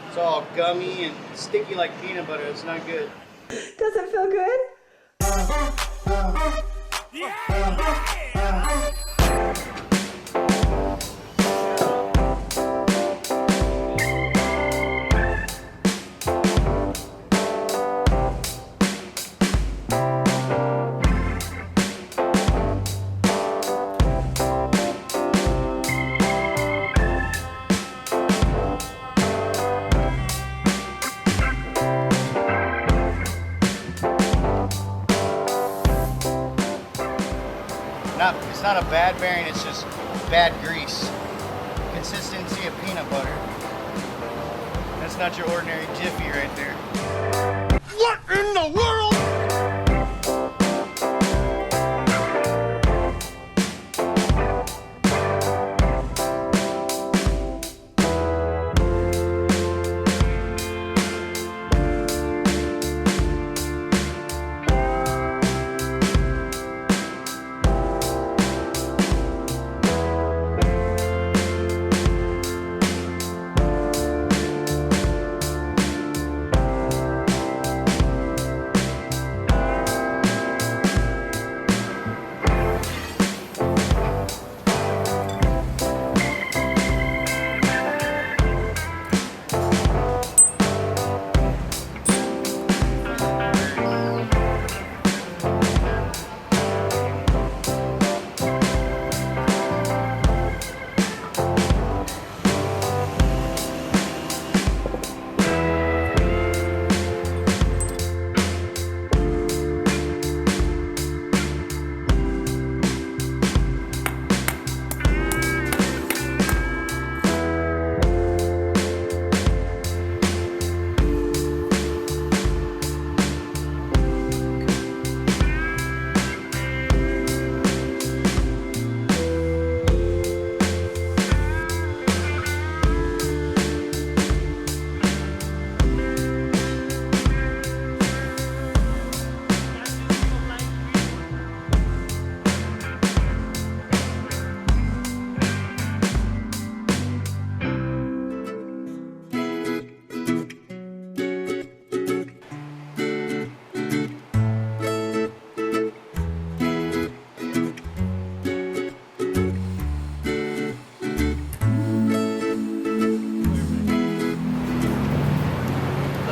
It's all gummy and sticky like peanut butter. It's not good. Does it feel good? It's not a bad bearing, it's just bad grease. Consistency of peanut butter. That's not your ordinary Jiffy right there. What in the world?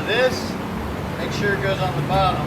This, make sure it goes on the bottom.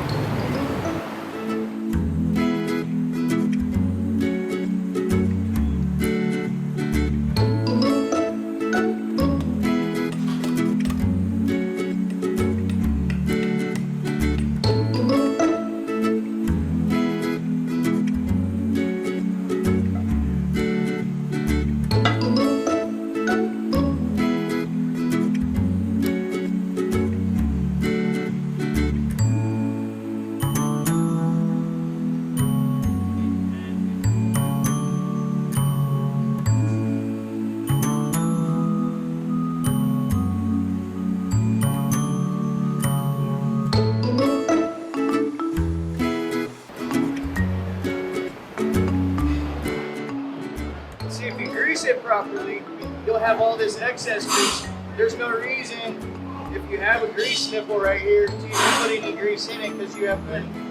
See, if you grease it properly, you'll have all this excess grease. There's no reason, if you have a grease nipple right here, to even put any grease in it because you have plenty.